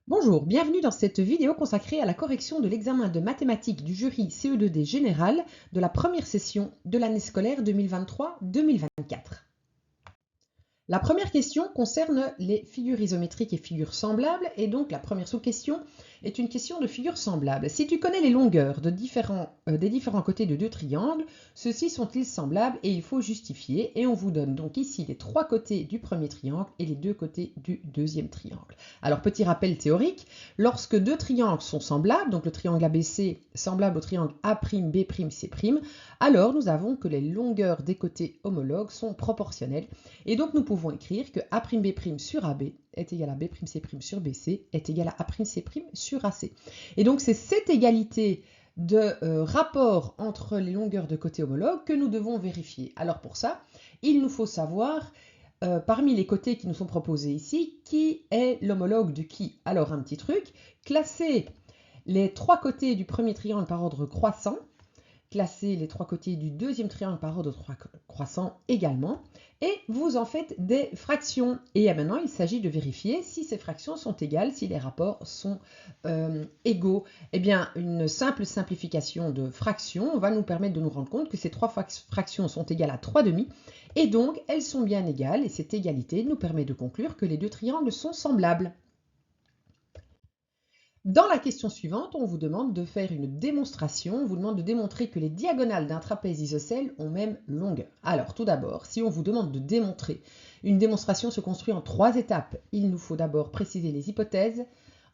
Bonjour, bienvenue dans cette vidéo consacrée à la correction de l'examen de mathématiques du jury CE2D général de la première session de l'année scolaire 2023-2024. La première question concerne les figures isométriques et figures semblables, et donc la première sous-question est une question de figures semblables. Si tu connais les longueurs des différents côtés de deux triangles, ceux-ci sont-ils semblables et il faut justifier. Et on vous donne donc ici les trois côtés du premier triangle et les deux côtés du deuxième triangle. Alors petit rappel théorique, lorsque deux triangles sont semblables, donc le triangle ABC semblable au triangle A'B'C', alors nous avons que les longueurs des côtés homologues sont proportionnelles. Et donc nous pouvons écrire que A'B' sur AB est égal à B'C' sur BC est égal à A'C' sur AC. Et donc c'est cette égalité de rapport entre les longueurs de côtés homologues que nous devons vérifier. Alors pour ça, il nous faut savoir parmi les côtés qui nous sont proposés ici, qui est l'homologue de qui? Alors un petit truc, classer les trois côtés du premier triangle par ordre croissant, classer les trois côtés du deuxième triangle par ordre croissant également, et vous en faites des fractions. Et maintenant, il s'agit de vérifier si ces fractions sont égales, si les rapports sont égaux. Eh bien, une simple simplification de fractions va nous permettre de nous rendre compte que ces trois fractions sont égales à 3 demi, et donc elles sont bien égales, et cette égalité nous permet de conclure que les deux triangles sont semblables. Dans la question suivante, on vous demande de faire une démonstration. On vous demande de démontrer que les diagonales d'un trapèze isocèle ont même longueur. Alors, tout d'abord, si on vous demande de démontrer, une démonstration se construit en 3 étapes. Il nous faut d'abord préciser les hypothèses,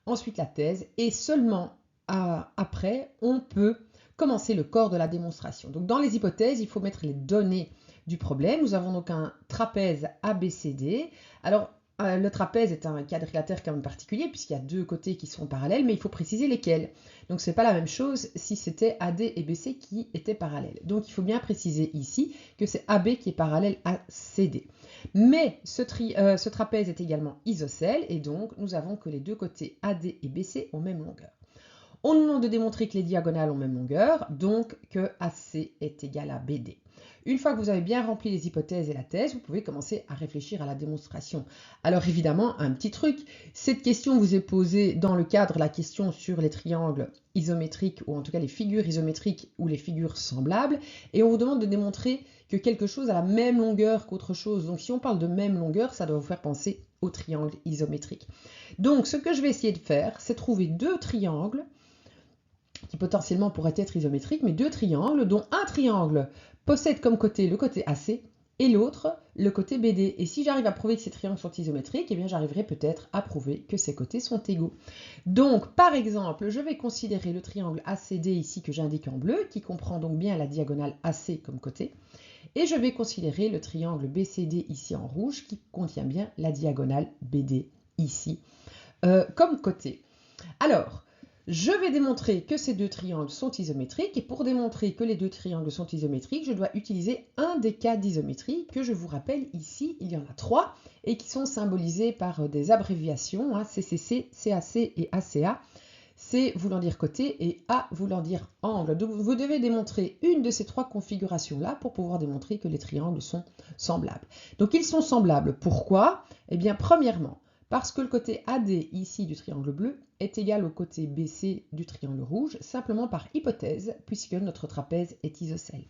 ensuite la thèse, et seulement après, on peut commencer le corps de la démonstration. Donc, dans les hypothèses, il faut mettre les données du problème. Nous avons donc un trapèze ABCD. Alors, le trapèze est un quadrilatère quand même particulier puisqu'il y a deux côtés qui sont parallèles, mais il faut préciser lesquels. Donc ce n'est pas la même chose si c'était AD et BC qui étaient parallèles. Donc il faut bien préciser ici que c'est AB qui est parallèle à CD. Mais ce trapèze est également isocèle et donc nous avons que les deux côtés AD et BC ont même longueur. On nous demande de démontrer que les diagonales ont même longueur, donc que AC est égal à BD. Une fois que vous avez bien rempli les hypothèses et la thèse, vous pouvez commencer à réfléchir à la démonstration. Alors évidemment, un petit truc, cette question vous est posée dans le cadre de la question sur les triangles isométriques, ou en tout cas les figures isométriques ou les figures semblables, et on vous demande de démontrer que quelque chose a la même longueur qu'autre chose. Donc si on parle de même longueur, ça doit vous faire penser au triangle isométrique. Donc ce que je vais essayer de faire, c'est trouver deux triangles qui potentiellement pourraient être isométriques, mais deux triangles dont un triangle possède comme côté le côté AC et l'autre le côté BD. Et si j'arrive à prouver que ces triangles sont isométriques, eh bien j'arriverai peut-être à prouver que ces côtés sont égaux. Donc par exemple, je vais considérer le triangle ACD ici que j'indique en bleu, qui comprend donc bien la diagonale AC comme côté, et je vais considérer le triangle BCD ici en rouge, qui contient bien la diagonale BD ici comme côté. Alors, je vais démontrer que ces deux triangles sont isométriques, et pour démontrer que les deux triangles sont isométriques, je dois utiliser un des cas d'isométrie que je vous rappelle ici, il y en a 3, et qui sont symbolisés par des abréviations, CCC, CAC et ACA, C voulant dire côté et A voulant dire angle. Donc vous devez démontrer une de ces 3 configurations-là pour pouvoir démontrer que les triangles sont semblables. Donc ils sont semblables, pourquoi? Eh bien premièrement, parce que le côté AD ici du triangle bleu est égal au côté BC du triangle rouge, simplement par hypothèse, puisque notre trapèze est isocèle.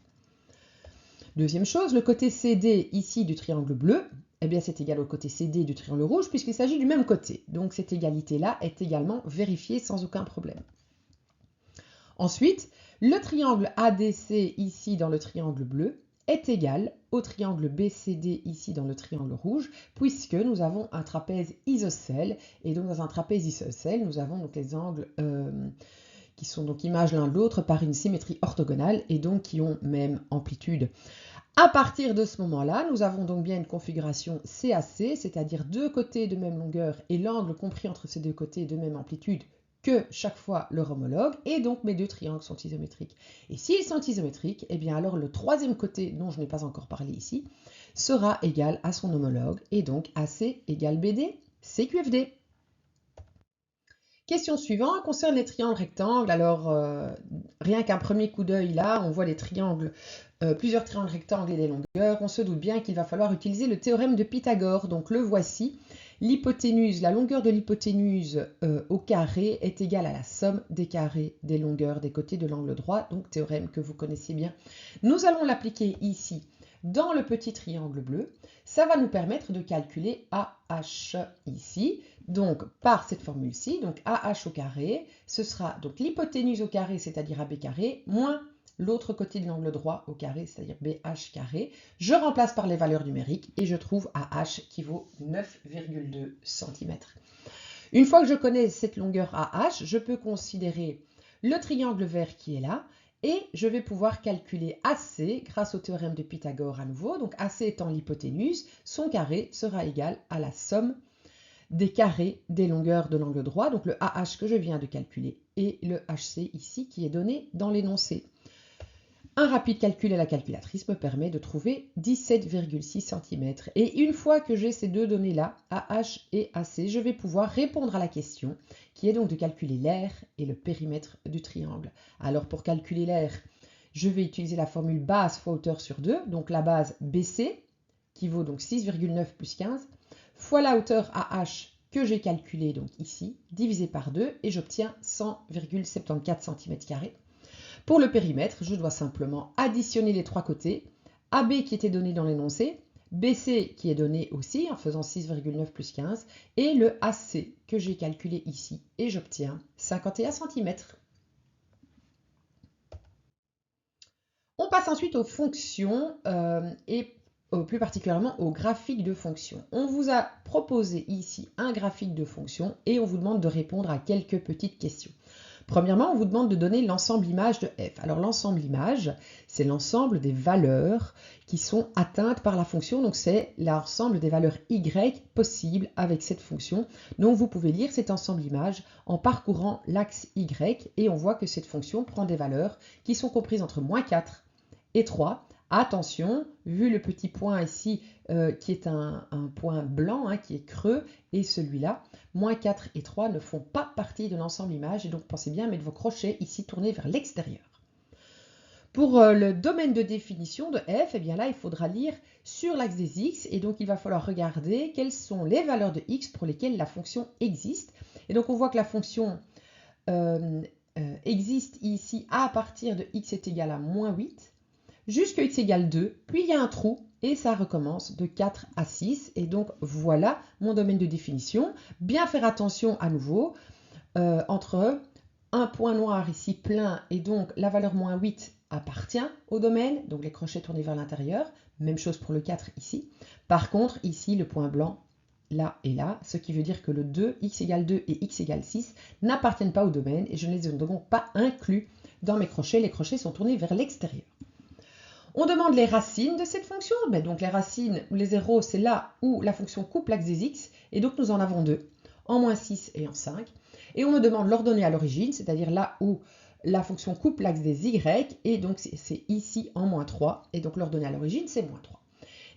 Deuxième chose, le côté CD ici du triangle bleu, eh bien c'est égal au côté CD du triangle rouge, puisqu'il s'agit du même côté. Donc cette égalité-là est également vérifiée sans aucun problème. Ensuite, le triangle ADC ici dans le triangle bleu est égal au triangle BCD ici dans le triangle rouge, puisque nous avons un trapèze isocèle, et donc dans un trapèze isocèle, nous avons donc les angles qui sont donc images l'un de l'autre par une symétrie orthogonale, et donc qui ont même amplitude. À partir de ce moment-là, nous avons donc bien une configuration CAC, c'est-à-dire deux côtés de même longueur et l'angle compris entre ces deux côtés de même amplitude que chaque fois leur homologue, et donc mes deux triangles sont isométriques. Et s'ils sont isométriques, eh bien alors le troisième côté, dont je n'ai pas encore parlé ici, sera égal à son homologue, et donc AC égale BD, CQFD. Question suivante concerne les triangles rectangles. Alors, rien qu'un premier coup d'œil là, on voit les triangles, plusieurs triangles rectangles et des longueurs. On se doute bien qu'il va falloir utiliser le théorème de Pythagore. Donc le voici. L'hypoténuse, la longueur de l'hypoténuse au carré est égale à la somme des carrés des longueurs des côtés de l'angle droit, donc théorème que vous connaissez bien. Nous allons l'appliquer ici dans le petit triangle bleu. Ça va nous permettre de calculer AH ici, donc par cette formule-ci, donc AH au carré, ce sera donc l'hypoténuse au carré, c'est-à-dire AB carré, moins l'autre côté de l'angle droit au carré, c'est-à-dire BH carré. Je remplace par les valeurs numériques et je trouve AH qui vaut 9,2 cm. Une fois que je connais cette longueur AH, je peux considérer le triangle vert qui est là et je vais pouvoir calculer AC grâce au théorème de Pythagore à nouveau. Donc AC étant l'hypoténuse, son carré sera égal à la somme des carrés des longueurs de l'angle droit, donc le AH que je viens de calculer et le HC ici qui est donné dans l'énoncé. Un rapide calcul à la calculatrice me permet de trouver 17,6 cm. Et une fois que j'ai ces deux données-là, AH et AC, je vais pouvoir répondre à la question, qui est donc de calculer l'aire et le périmètre du triangle. Alors pour calculer l'aire, je vais utiliser la formule base fois hauteur sur 2, donc la base BC, qui vaut donc 6,9 plus 15, fois la hauteur AH que j'ai calculée donc ici, divisé par 2, et j'obtiens 100,74 cm². Pour le périmètre, je dois simplement additionner les trois côtés, AB qui était donné dans l'énoncé, BC qui est donné aussi en faisant 6,9 plus 15, et le AC que j'ai calculé ici, et j'obtiens 51 cm. On passe ensuite aux fonctions et plus particulièrement au graphique de fonction. On vous a proposé ici un graphique de fonction et on vous demande de répondre à quelques petites questions. Premièrement, on vous demande de donner l'ensemble image de f. Alors l'ensemble image, c'est l'ensemble des valeurs qui sont atteintes par la fonction. Donc c'est l'ensemble des valeurs y possibles avec cette fonction. Donc vous pouvez lire cet ensemble image en parcourant l'axe y et on voit que cette fonction prend des valeurs qui sont comprises entre -4 et 3. Attention, vu le petit point ici qui est un point blanc, qui est creux, et celui-là, -4 et 3 ne font pas partie de l'ensemble image, et donc pensez bien à mettre vos crochets ici tournés vers l'extérieur. Pour le domaine de définition de f, eh bien là, il faudra lire sur l'axe des x, et donc il va falloir regarder quelles sont les valeurs de x pour lesquelles la fonction existe. Et donc on voit que la fonction existe ici à partir de x est égal à -8, jusqu'à x égale 2, puis il y a un trou, et ça recommence de 4 à 6. Et donc voilà mon domaine de définition. Bien faire attention à nouveau entre un point noir ici plein, et donc la valeur -8 appartient au domaine, donc les crochets tournés vers l'intérieur. Même chose pour le 4 ici. Par contre, ici, le point blanc, là et là, ce qui veut dire que le 2, x égale 2 et x égale 6 n'appartiennent pas au domaine, et je ne les ai donc pas inclus dans mes crochets. Les crochets sont tournés vers l'extérieur. On demande les racines de cette fonction. Mais donc les racines, les zéros, c'est là où la fonction coupe l'axe des x. Et donc nous en avons deux, en -6 et en 5. Et on me demande l'ordonnée à l'origine, c'est-à-dire là où la fonction coupe l'axe des y. Et donc c'est ici en -3. Et donc l'ordonnée à l'origine, c'est -3.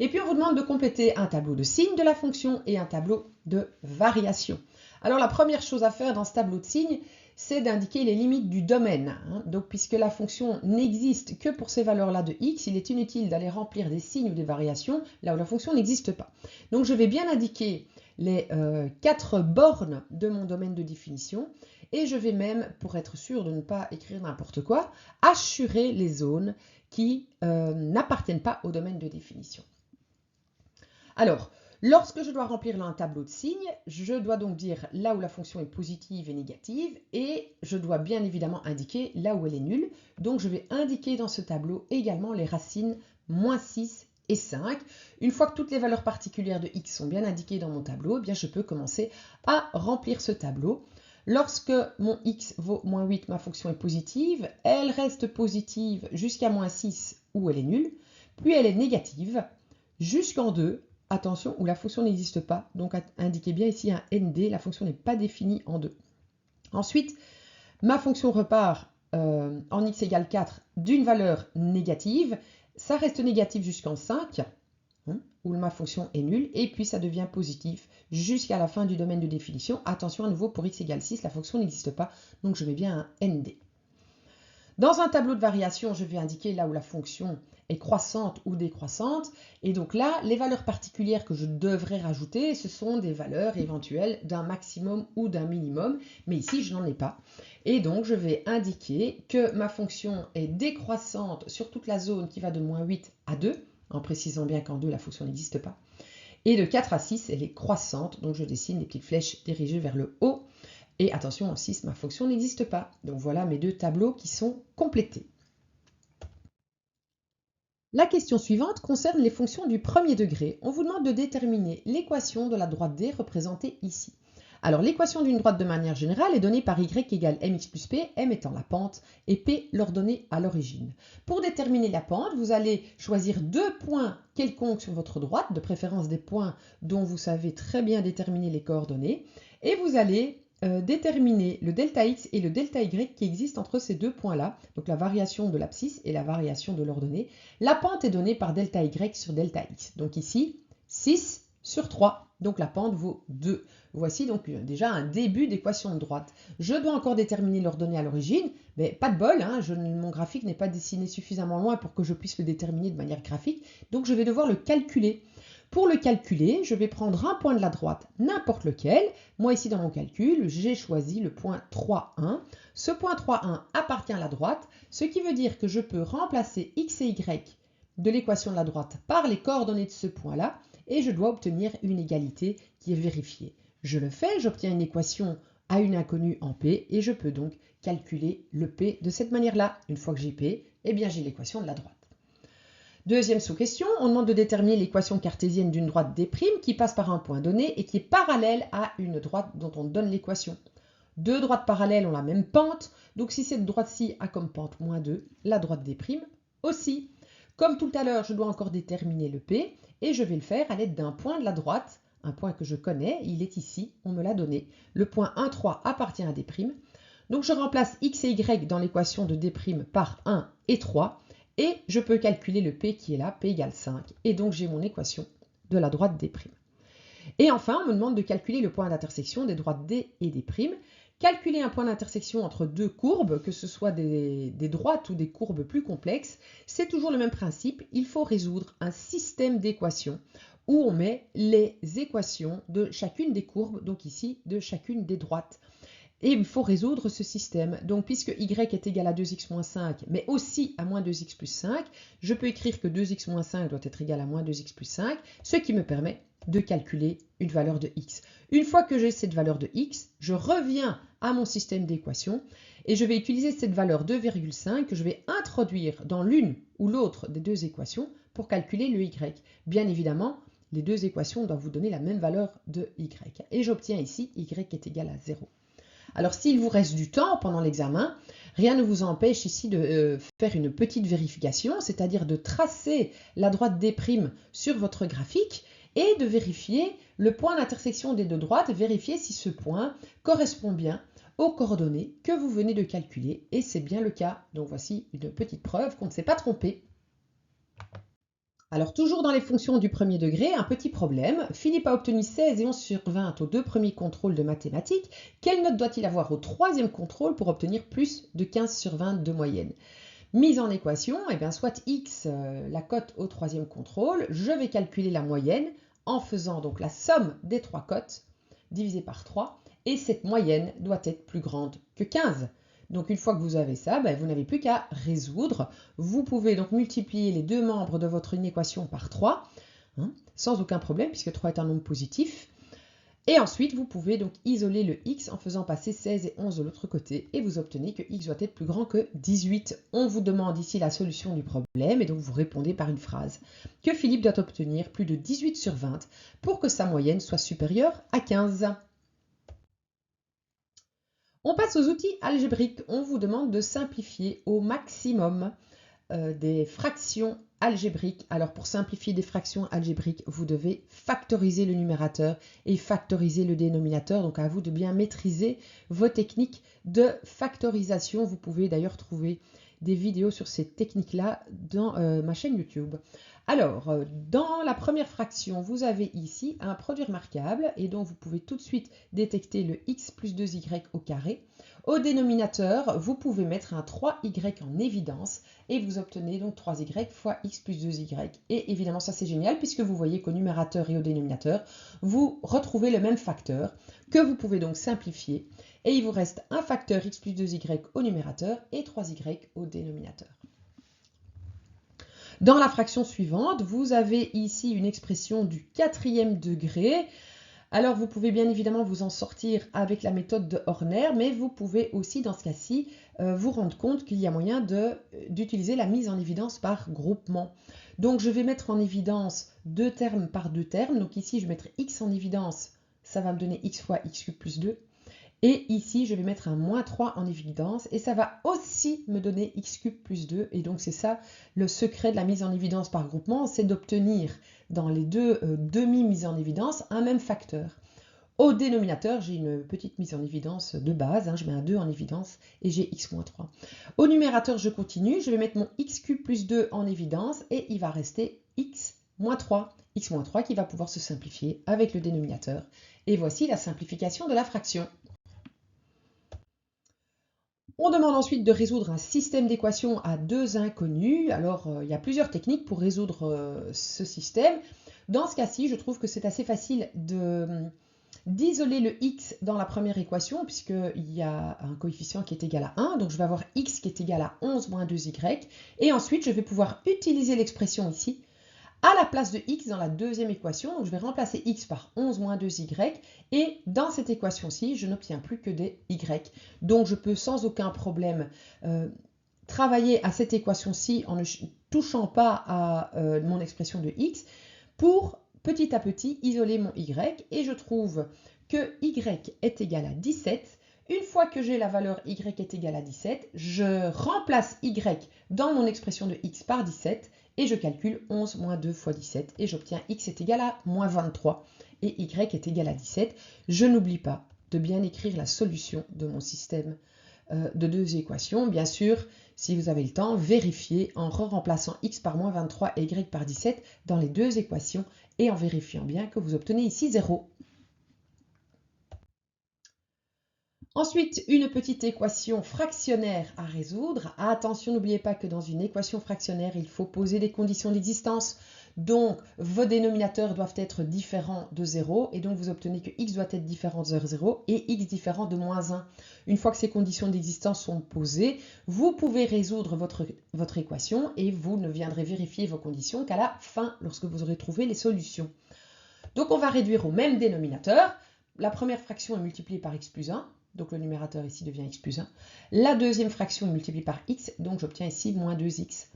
Et puis on vous demande de compléter un tableau de signes de la fonction et un tableau de variation. Alors la première chose à faire dans ce tableau de signes, c'est d'indiquer les limites du domaine. Donc, puisque la fonction n'existe que pour ces valeurs-là de x, il est inutile d'aller remplir des signes ou des variations là où la fonction n'existe pas. Donc, je vais bien indiquer les 4 bornes de mon domaine de définition et je vais même, pour être sûr de ne pas écrire n'importe quoi, assurer les zones qui n'appartiennent pas au domaine de définition. Alors, lorsque je dois remplir là un tableau de signes, je dois donc dire là où la fonction est positive et négative, et je dois bien évidemment indiquer là où elle est nulle. Donc je vais indiquer dans ce tableau également les racines -6 et 5. Une fois que toutes les valeurs particulières de x sont bien indiquées dans mon tableau, eh bien je peux commencer à remplir ce tableau. Lorsque mon x vaut -8, ma fonction est positive, elle reste positive jusqu'à -6 où elle est nulle, puis elle est négative jusqu'en 2, attention, où la fonction n'existe pas, donc indiquez bien ici un ND, la fonction n'est pas définie en 2. Ensuite, ma fonction repart en x égale 4 d'une valeur négative, ça reste négatif jusqu'en 5, où ma fonction est nulle, et puis ça devient positif jusqu'à la fin du domaine de définition. Attention à nouveau, pour x égale 6, la fonction n'existe pas, donc je mets bien un ND. Dans un tableau de variation, je vais indiquer là où la fonction est croissante ou décroissante. Et donc là, les valeurs particulières que je devrais rajouter, ce sont des valeurs éventuelles d'un maximum ou d'un minimum. Mais ici, je n'en ai pas. Et donc, je vais indiquer que ma fonction est décroissante sur toute la zone qui va de moins 8 à 2, en précisant bien qu'en 2, la fonction n'existe pas. Et de 4 à 6, elle est croissante. Donc, je dessine les petites flèches dirigées vers le haut. Et attention, en 6, ma fonction n'existe pas. Donc, voilà mes deux tableaux qui sont complétés. La question suivante concerne les fonctions du premier degré. On vous demande de déterminer l'équation de la droite D représentée ici. Alors, l'équation d'une droite de manière générale est donnée par y égale mx plus p, m étant la pente et p l'ordonnée à l'origine. Pour déterminer la pente, vous allez choisir deux points quelconques sur votre droite, de préférence des points dont vous savez très bien déterminer les coordonnées, et vous allez déterminer le delta x et le delta y qui existent entre ces deux points-là, donc la variation de l'abscisse et la variation de l'ordonnée. La pente est donnée par delta y sur delta x. Donc ici, 6 sur 3, donc la pente vaut 2. Voici donc déjà un début d'équation de droite. Je dois encore déterminer l'ordonnée à l'origine, mais pas de bol, hein, mon graphique n'est pas dessiné suffisamment loin pour que je puisse le déterminer de manière graphique, donc je vais devoir le calculer. Pour le calculer, je vais prendre un point de la droite, n'importe lequel. Moi ici dans mon calcul, j'ai choisi le point 3,1. Ce point 3,1 appartient à la droite, ce qui veut dire que je peux remplacer x et y de l'équation de la droite par les coordonnées de ce point-là, et je dois obtenir une égalité qui est vérifiée. Je le fais, j'obtiens une équation à une inconnue en P, et je peux donc calculer le P de cette manière-là. Une fois que j'ai P, eh bien j'ai l'équation de la droite. Deuxième sous-question, on demande de déterminer l'équation cartésienne d'une droite D' qui passe par un point donné et qui est parallèle à une droite dont on donne l'équation. Deux droites parallèles ont la même pente, donc si cette droite-ci a comme pente moins 2, la droite D' aussi. Comme tout à l'heure, je dois encore déterminer le P, et je vais le faire à l'aide d'un point de la droite, un point que je connais, il est ici, on me l'a donné. Le point 1, 3 appartient à D', donc je remplace x et y dans l'équation de D' par 1 et 3, et je peux calculer le P qui est là, P égale 5, et donc j'ai mon équation de la droite D'. Et enfin, on me demande de calculer le point d'intersection des droites D et D'. Calculer un point d'intersection entre deux courbes, que ce soit des droites ou des courbes plus complexes, c'est toujours le même principe, il faut résoudre un système d'équations où on met les équations de chacune des courbes, donc ici de chacune des droites. Et il faut résoudre ce système. Donc, puisque y est égal à 2x moins 5, mais aussi à moins 2x plus 5, je peux écrire que 2x moins 5 doit être égal à moins 2x plus 5, ce qui me permet de calculer une valeur de x. Une fois que j'ai cette valeur de x, je reviens à mon système d'équations et je vais utiliser cette valeur 2,5 que je vais introduire dans l'une ou l'autre des deux équations pour calculer le y. Bien évidemment, les deux équations doivent vous donner la même valeur de y. Et j'obtiens ici y est égal à 0. Alors, s'il vous reste du temps pendant l'examen, rien ne vous empêche ici de faire une petite vérification, c'est-à-dire de tracer la droite D' sur votre graphique et de vérifier le point d'intersection des deux droites, vérifier si ce point correspond bien aux coordonnées que vous venez de calculer, et c'est bien le cas. Donc, voici une petite preuve qu'on ne s'est pas trompé. Alors, toujours dans les fonctions du premier degré, un petit problème. Philippe a obtenu 16 et 11 sur 20 aux deux premiers contrôles de mathématiques. Quelle note doit-il avoir au troisième contrôle pour obtenir plus de 15 sur 20 de moyenne? Mise en équation, eh bien, soit x, la cote au troisième contrôle, je vais calculer la moyenne en faisant donc la somme des trois cotes divisé par 3, et cette moyenne doit être plus grande que 15. Donc une fois que vous avez ça, vous n'avez plus qu'à résoudre. Vous pouvez donc multiplier les deux membres de votre équation par 3, sans aucun problème, puisque 3 est un nombre positif. Et ensuite, vous pouvez donc isoler le x en faisant passer 16 et 11 de l'autre côté, et vous obtenez que x doit être plus grand que 18. On vous demande ici la solution du problème, et donc vous répondez par une phrase que Philippe doit obtenir plus de 18 sur 20 pour que sa moyenne soit supérieure à 15. On passe aux outils algébriques. On vous demande de simplifier au maximum des fractions algébriques. Alors pour simplifier des fractions algébriques, vous devez factoriser le numérateur et factoriser le dénominateur. Donc à vous de bien maîtriser vos techniques de factorisation. Vous pouvez d'ailleurs trouver des vidéos sur ces techniques-là dans ma chaîne YouTube. Alors, dans la première fraction, vous avez ici un produit remarquable et donc vous pouvez tout de suite détecter le x plus 2y au carré. Au dénominateur, vous pouvez mettre un 3y en évidence et vous obtenez donc 3y fois x plus 2y. Et évidemment, ça c'est génial puisque vous voyez qu'au numérateur et au dénominateur, vous retrouvez le même facteur que vous pouvez donc simplifier. Et il vous reste un facteur x plus 2y au numérateur et 3y au dénominateur. Dans la fraction suivante, vous avez ici une expression du 4e degré. Alors, vous pouvez bien évidemment vous en sortir avec la méthode de Horner, mais vous pouvez aussi, dans ce cas-ci, vous rendre compte qu'il y a moyen d'utiliser la mise en évidence par groupement. Donc, je vais mettre en évidence deux termes par deux termes. Donc ici, je vais mettre x en évidence. Ça va me donner x fois x cube plus 2. Et ici, je vais mettre un moins 3 en évidence et ça va aussi me donner x cube plus 2. Et donc, c'est ça le secret de la mise en évidence par groupement, c'est d'obtenir dans les deux demi-mises en évidence un même facteur. Au dénominateur, j'ai une petite mise en évidence de base, je mets un 2 en évidence et j'ai x moins 3. Au numérateur, je continue, je vais mettre mon x cube plus 2 en évidence et il va rester x moins 3. X moins 3 qui va pouvoir se simplifier avec le dénominateur. Et voici la simplification de la fraction. On demande ensuite de résoudre un système d'équations à deux inconnus. Alors, il y a plusieurs techniques pour résoudre ce système. Dans ce cas-ci, je trouve que c'est assez facile d'isoler le x dans la première équation, puisqu'il y a un coefficient qui est égal à 1. Donc, je vais avoir x qui est égal à 11 moins 2y. Et ensuite, je vais pouvoir utiliser l'expression ici à la place de x dans la deuxième équation. Donc, je vais remplacer x par 11 moins 2y. Et dans cette équation-ci, je n'obtiens plus que des y. Donc, je peux sans aucun problème travailler à cette équation-ci en ne touchant pas à mon expression de x pour petit à petit isoler mon y. Et je trouve que y est égal à 17. Une fois que j'ai la valeur y est égale à 17, je remplace y dans mon expression de x par 17 et je calcule 11 moins 2 fois 17 et j'obtiens x est égal à moins 23 et y est égal à 17. Je n'oublie pas de bien écrire la solution de mon système de deux équations. Bien sûr, si vous avez le temps, vérifiez en remplaçant x par moins 23 et y par 17 dans les deux équations et en vérifiant bien que vous obtenez ici 0. Ensuite, une petite équation fractionnaire à résoudre. Attention, n'oubliez pas que dans une équation fractionnaire, il faut poser des conditions d'existence. Donc, vos dénominateurs doivent être différents de 0 et donc vous obtenez que x doit être différent de 0 et x différent de moins 1. Une fois que ces conditions d'existence sont posées, vous pouvez résoudre votre équation et vous ne viendrez vérifier vos conditions qu'à la fin, lorsque vous aurez trouvé les solutions. Donc, on va réduire au même dénominateur. La première fraction est multipliée par x plus 1. Donc le numérateur ici devient x plus 1. La deuxième fraction est multipliée par x, donc j'obtiens ici moins 2x.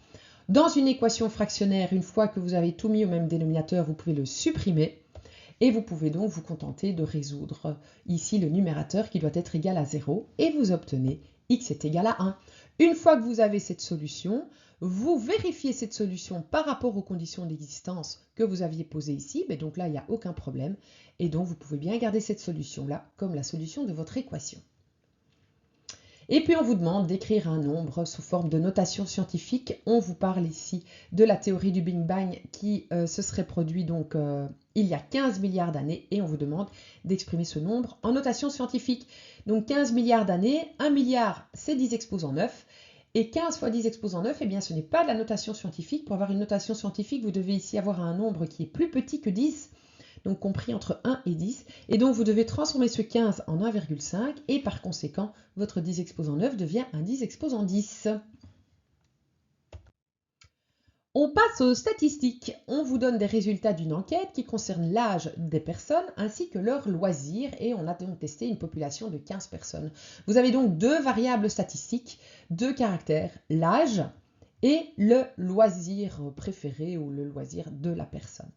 Dans une équation fractionnaire, une fois que vous avez tout mis au même dénominateur, vous pouvez le supprimer. Et vous pouvez donc vous contenter de résoudre ici le numérateur qui doit être égal à 0. Et vous obtenez x est égal à 1. Une fois que vous avez cette solution, vous vérifiez cette solution par rapport aux conditions d'existence que vous aviez posées ici. Mais donc là, il n'y a aucun problème. Et donc, vous pouvez bien garder cette solution-là comme la solution de votre équation. Et puis, on vous demande d'écrire un nombre sous forme de notation scientifique. On vous parle ici de la théorie du Big Bang qui se serait produit donc il y a 15 milliards d'années. Et on vous demande d'exprimer ce nombre en notation scientifique. Donc, 15 milliards d'années, 1 milliard, c'est 10 exposant 9. Et 15 fois 10 exposant 9, eh bien, ce n'est pas de la notation scientifique. Pour avoir une notation scientifique, vous devez ici avoir un nombre qui est plus petit que 10. Donc compris entre 1 et 10. Et donc vous devez transformer ce 15 en 1,5 et par conséquent, votre 10 exposant 9 devient un 10 exposant 10. On passe aux statistiques. On vous donne des résultats d'une enquête qui concerne l'âge des personnes ainsi que leurs loisirs et on a donc testé une population de 15 personnes. Vous avez donc deux variables statistiques, deux caractères, l'âge et le loisir préféré ou le loisir de la personne.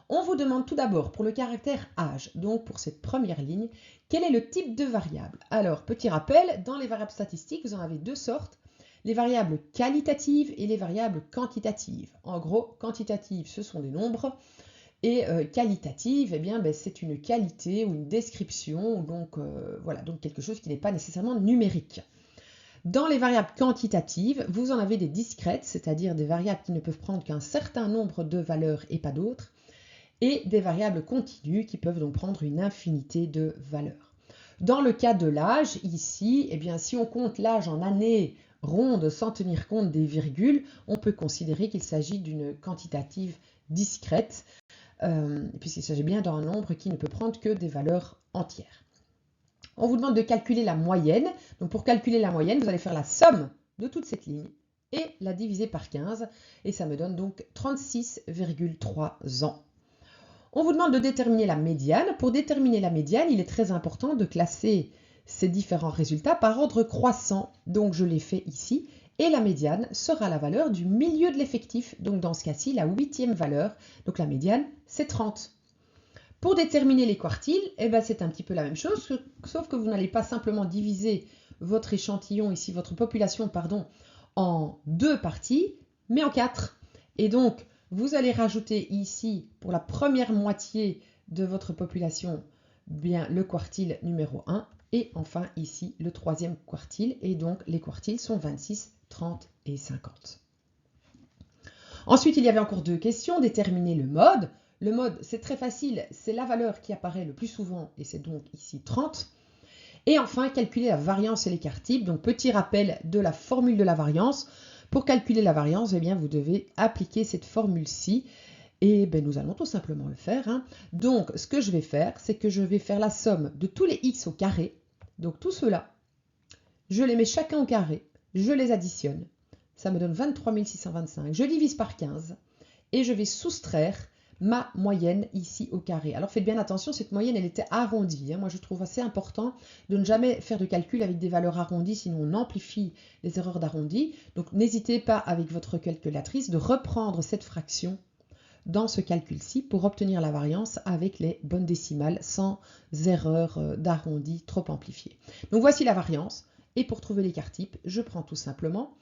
On vous demande tout d'abord pour le caractère âge, donc pour cette première ligne, quel est le type de variable. Alors, petit rappel, dans les variables statistiques, vous en avez deux sortes, les variables qualitatives et les variables quantitatives. En gros, quantitatives, ce sont des nombres, et qualitatives, eh bien, c'est une qualité ou une description, donc voilà, donc quelque chose qui n'est pas nécessairement numérique. Dans les variables quantitatives, vous en avez des discrètes, c'est-à-dire des variables qui ne peuvent prendre qu'un certain nombre de valeurs et pas d'autres, et des variables continues qui peuvent donc prendre une infinité de valeurs. Dans le cas de l'âge, ici, eh bien, si on compte l'âge en années rondes sans tenir compte des virgules, on peut considérer qu'il s'agit d'une quantitative discrète, puisqu'il s'agit bien d'un nombre qui ne peut prendre que des valeurs entières. On vous demande de calculer la moyenne. Donc pour calculer la moyenne, vous allez faire la somme de toute cette ligne et la diviser par 15. Et ça me donne donc 36,3 ans. On vous demande de déterminer la médiane. Pour déterminer la médiane, il est très important de classer ces différents résultats par ordre croissant. Donc je l'ai fait ici. Et la médiane sera la valeur du milieu de l'effectif. Donc dans ce cas-ci, la 8e valeur. Donc la médiane, c'est 30. Pour déterminer les quartiles, eh ben c'est un petit peu la même chose, sauf que vous n'allez pas simplement diviser votre échantillon, ici votre population, pardon, en 2 parties, mais en 4. Et donc, vous allez rajouter ici, pour la première moitié de votre population, bien le quartile numéro 1, et enfin ici le 3e quartile, et donc les quartiles sont 26, 30 et 50. Ensuite, il y avait encore 2 questions, déterminer le mode. Le mode, c'est très facile, c'est la valeur qui apparaît le plus souvent, et c'est donc ici 30. Et enfin, calculer la variance et l'écart type. Donc, petit rappel de la formule de la variance. Pour calculer la variance, eh bien, vous devez appliquer cette formule-ci. Et ben, nous allons tout simplement le faire. Hein. Donc, ce que je vais faire, c'est que je vais faire la somme de tous les x au carré. Donc, tout cela, je les mets chacun au carré, je les additionne. Ça me donne 23 625. Je divise par 15 et je vais soustraire ma moyenne ici au carré. Alors faites bien attention, cette moyenne elle était arrondie. Hein. Moi je trouve assez important de ne jamais faire de calcul avec des valeurs arrondies, sinon on amplifie les erreurs d'arrondi. Donc n'hésitez pas avec votre calculatrice de reprendre cette fraction dans ce calcul-ci pour obtenir la variance avec les bonnes décimales sans erreur d'arrondi trop amplifiée. Donc voici la variance. Et pour trouver l'écart type, je prends tout simplement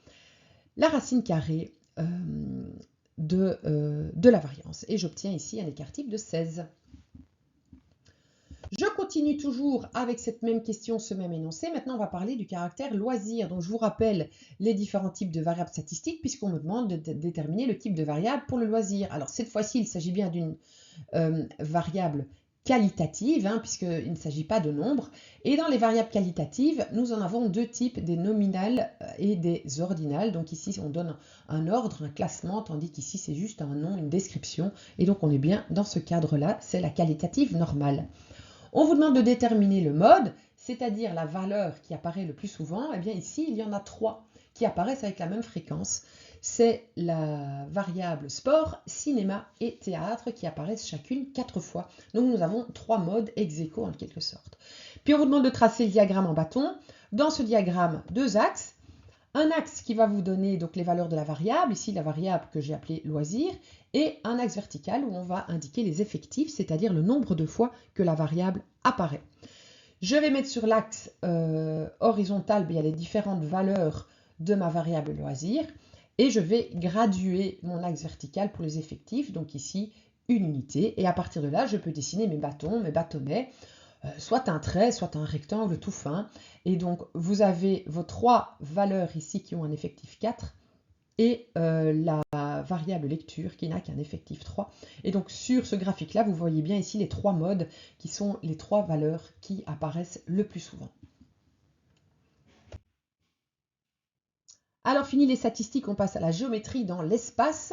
la racine carrée de la variance. Et j'obtiens ici un écart type de 16. Je continue toujours avec cette même question, ce même énoncé. Maintenant, on va parler du caractère loisir. Donc, je vous rappelle les différents types de variables statistiques puisqu'on me demande de déterminer le type de variable pour le loisir. Alors, cette fois-ci, il s'agit bien d'une variable qualitative, hein, puisqu'il ne s'agit pas de nombre. Et dans les variables qualitatives, nous en avons 2 types, des nominales et des ordinales. Donc ici, on donne un ordre, un classement, tandis qu'ici, c'est juste un nom, une description. Et donc, on est bien dans ce cadre-là, c'est la qualitative normale. On vous demande de déterminer le mode, c'est-à-dire la valeur qui apparaît le plus souvent. Eh bien ici, il y en a 3 qui apparaissent avec la même fréquence. C'est la variable sport, cinéma et théâtre qui apparaissent chacune 4 fois. Donc nous avons 3 modes ex aequo en quelque sorte. Puis on vous demande de tracer le diagramme en bâton. Dans ce diagramme, 2 axes. Un axe qui va vous donner donc les valeurs de la variable, ici la variable que j'ai appelée loisir, et un axe vertical où on va indiquer les effectifs, c'est-à-dire le nombre de fois que la variable apparaît. Je vais mettre sur l'axe horizontal, il y a les différentes valeurs de ma variable loisir, et je vais graduer mon axe vertical pour les effectifs, donc ici une unité, et à partir de là, je peux dessiner mes bâtons, mes bâtonnets, soit un trait, soit un rectangle tout fin. Et donc, vous avez vos 3 valeurs ici qui ont un effectif 4 et la variable lecture qui n'a qu'un effectif 3. Et donc, sur ce graphique-là, vous voyez bien ici les 3 modes qui sont les 3 valeurs qui apparaissent le plus souvent. Alors, fini les statistiques, on passe à la géométrie dans l'espace.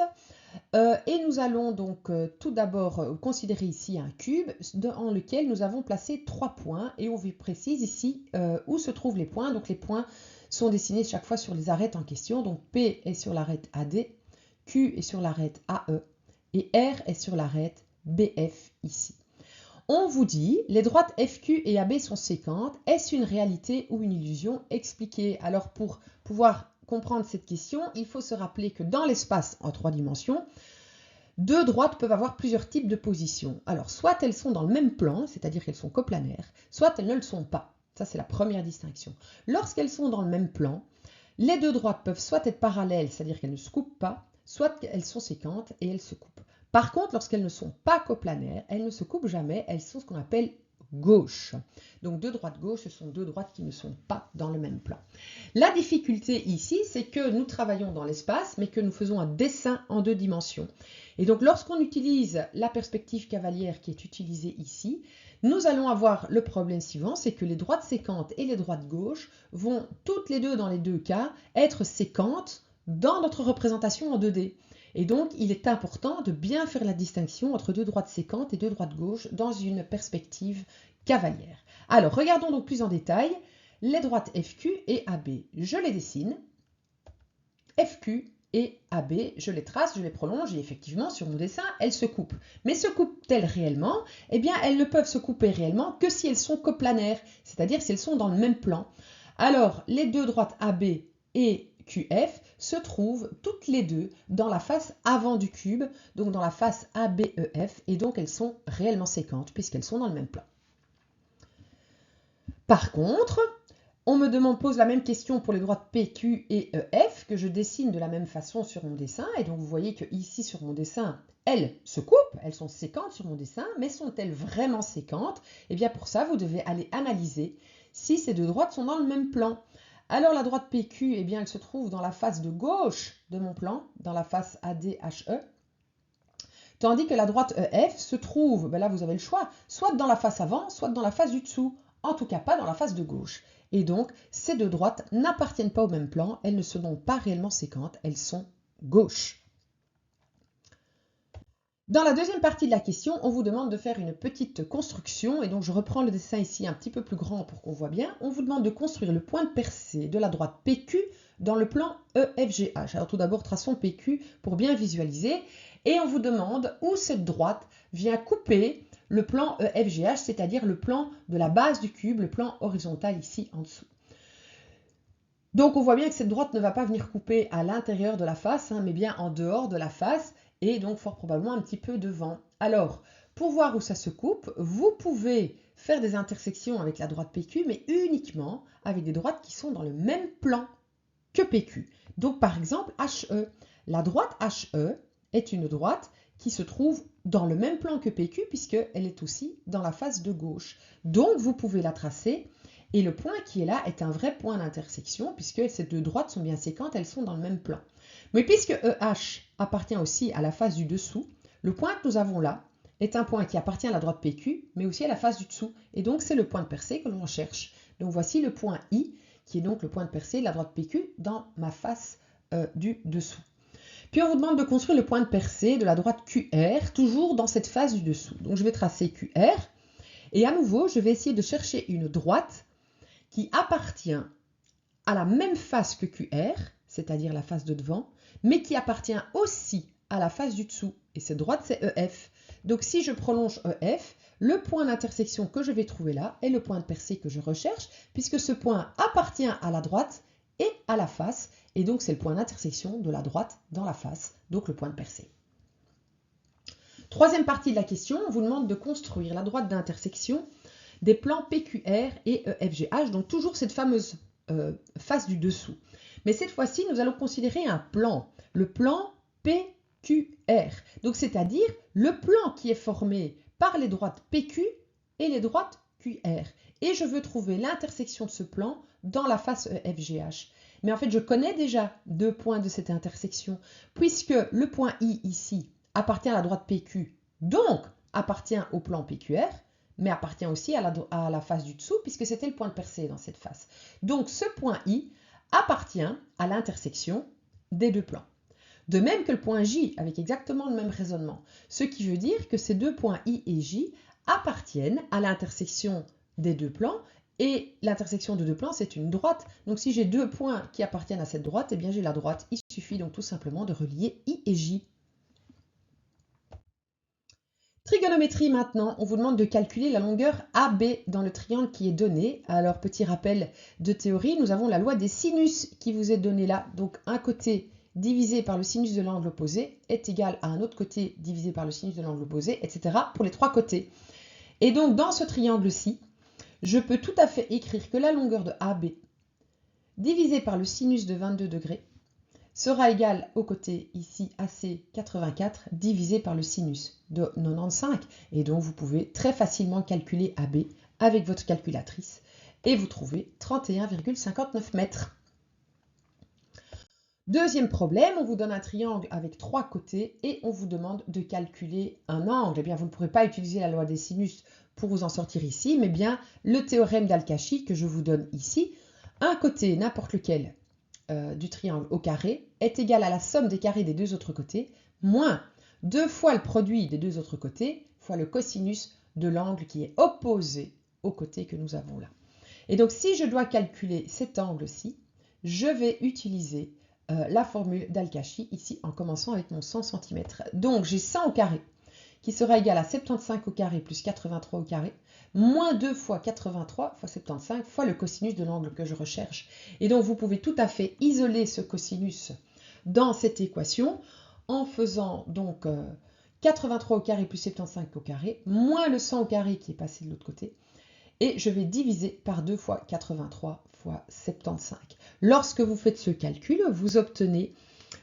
Et nous allons donc tout d'abord considérer ici un cube dans lequel nous avons placé 3 points et on vous précise ici où se trouvent les points. Donc les points sont dessinés chaque fois sur les arêtes en question. Donc P est sur l'arête AD, Q est sur l'arête AE et R est sur l'arête BF ici. On vous dit, les droites FQ et AB sont séquentes. Est-ce une réalité ou une illusion? Expliquez. Alors pour pouvoir comprendre cette question, il faut se rappeler que dans l'espace en 3 dimensions, 2 droites peuvent avoir plusieurs types de positions. Alors, soit elles sont dans le même plan, c'est-à-dire qu'elles sont coplanaires, soit elles ne le sont pas. Ça, c'est la première distinction. Lorsqu'elles sont dans le même plan, les 2 droites peuvent soit être parallèles, c'est-à-dire qu'elles ne se coupent pas, soit elles sont séquentes et elles se coupent. Par contre, lorsqu'elles ne sont pas coplanaires, elles ne se coupent jamais, elles sont ce qu'on appelle gauche. Donc deux droites gauche, ce sont deux droites qui ne sont pas dans le même plan. La difficulté ici, c'est que nous travaillons dans l'espace, mais que nous faisons un dessin en 2 dimensions. Et donc lorsqu'on utilise la perspective cavalière qui est utilisée ici, nous allons avoir le problème suivant, c'est que les droites sécantes et les droites gauches vont toutes les deux dans les deux cas être sécantes dans notre représentation en 2D. Et donc, il est important de bien faire la distinction entre deux droites sécantes et deux droites gauches dans une perspective cavalière. Alors, regardons donc plus en détail les droites FQ et AB. Je les dessine. FQ et AB, je les trace, je les prolonge et effectivement, sur mon dessin, elles se coupent. Mais se coupent-elles réellement? Eh bien, elles ne peuvent se couper réellement que si elles sont coplanaires, c'est-à-dire si elles sont dans le même plan. Alors, les deux droites AB et QF se trouvent toutes les deux dans la face avant du cube, donc dans la face ABEF, et donc elles sont réellement séquentes puisqu'elles sont dans le même plan. Par contre, on me pose la même question pour les droites PQ et EF que je dessine de la même façon sur mon dessin. Et donc vous voyez que ici sur mon dessin, elles se coupent, elles sont séquentes sur mon dessin, mais sont-elles vraiment séquentes? Et bien pour ça, vous devez aller analyser si ces deux droites sont dans le même plan. Alors la droite PQ, eh bien, elle se trouve dans la face de gauche de mon plan, dans la face ADHE. Tandis que la droite EF se trouve, ben là vous avez le choix, soit dans la face avant, soit dans la face du dessous. En tout cas pas dans la face de gauche. Et donc ces deux droites n'appartiennent pas au même plan, elles ne sont donc pas réellement séquentes, elles sont gauches. Dans la deuxième partie de la question, on vous demande de faire une petite construction, et donc je reprends le dessin ici un petit peu plus grand pour qu'on voit bien. On vous demande de construire le point de percée de la droite PQ dans le plan EFGH. Alors tout d'abord, traçons PQ pour bien visualiser, et on vous demande où cette droite vient couper le plan EFGH, c'est-à-dire le plan de la base du cube, le plan horizontal ici en dessous. Donc on voit bien que cette droite ne va pas venir couper à l'intérieur de la face, mais bien en dehors de la face, et donc fort probablement un petit peu devant. Alors, pour voir où ça se coupe, vous pouvez faire des intersections avec la droite PQ, mais uniquement avec des droites qui sont dans le même plan que PQ. Donc par exemple, HE. La droite HE est une droite qui se trouve dans le même plan que PQ, puisqu'elle est aussi dans la face de gauche. Donc vous pouvez la tracer, et le point qui est là est un vrai point d'intersection, puisque ces deux droites sont bien séquentes, elles sont dans le même plan. Mais puisque EH appartient aussi à la face du dessous, le point que nous avons là est un point qui appartient à la droite PQ, mais aussi à la face du dessous. Et donc c'est le point de percée que l'on cherche. Donc voici le point I, qui est donc le point de percée de la droite PQ dans ma face du dessous. Puis on vous demande de construire le point de percée de la droite QR, toujours dans cette face du dessous. Donc je vais tracer QR, et à nouveau, je vais essayer de chercher une droite qui appartient à la même face que QR, c'est-à-dire la face de devant, mais qui appartient aussi à la face du dessous. Et cette droite, c'est EF. Donc si je prolonge EF, le point d'intersection que je vais trouver là est le point de percée que je recherche, puisque ce point appartient à la droite et à la face, et donc c'est le point d'intersection de la droite dans la face, donc le point de percée. Troisième partie de la question, on vous demande de construire la droite d'intersection des plans PQR et EFGH, donc toujours cette fameuse face du dessous. Mais cette fois-ci, nous allons considérer un plan, le plan PQR, donc c'est-à-dire le plan qui est formé par les droites PQ et les droites QR. Et je veux trouver l'intersection de ce plan dans la face EFGH. Mais en fait, je connais déjà deux points de cette intersection, puisque le point I ici appartient à la droite PQ, donc appartient au plan PQR, mais appartient aussi à la face du dessous, puisque c'était le point de percée dans cette face. Donc ce point I appartient à l'intersection des deux plans. De même que le point J, avec exactement le même raisonnement. Ce qui veut dire que ces deux points I et J appartiennent à l'intersection des deux plans, et l'intersection de deux plans, c'est une droite. Donc si j'ai deux points qui appartiennent à cette droite, eh bien j'ai la droite. Il suffit donc tout simplement de relier I et J. Trigonométrie maintenant, on vous demande de calculer la longueur AB dans le triangle qui est donné. Alors petit rappel de théorie, nous avons la loi des sinus qui vous est donnée là. Donc un côté divisé par le sinus de l'angle opposé est égal à un autre côté divisé par le sinus de l'angle opposé, etc. pour les trois côtés. Et donc dans ce triangle-ci, je peux tout à fait écrire que la longueur de AB divisée par le sinus de 22 degrés sera égal au côté ici AC84 divisé par le sinus de 95. Et donc vous pouvez très facilement calculer AB avec votre calculatrice et vous trouvez 31,59 mètres. Deuxième problème, on vous donne un triangle avec 3 côtés et on vous demande de calculer un angle. Eh bien, vous ne pourrez pas utiliser la loi des sinus pour vous en sortir ici, mais bien le théorème d'Al-Kashi que je vous donne ici. Un côté, n'importe lequel du triangle au carré, est égal à la somme des carrés des deux autres côtés, moins 2 fois le produit des deux autres côtés, fois le cosinus de l'angle qui est opposé au côté que nous avons là. Et donc, si je dois calculer cet angle-ci, je vais utiliser la formule d'Al-Kashi ici en commençant avec mon 100 cm. Donc j'ai 100 au carré qui sera égal à 75 au carré plus 83 au carré, moins 2 fois 83 fois 75 fois le cosinus de l'angle que je recherche. Et donc vous pouvez tout à fait isoler ce cosinus dans cette équation en faisant donc 83 au carré plus 75 au carré, moins le 100 au carré qui est passé de l'autre côté, et je vais diviser par 2 fois 83 fois 75. Lorsque vous faites ce calcul, vous obtenez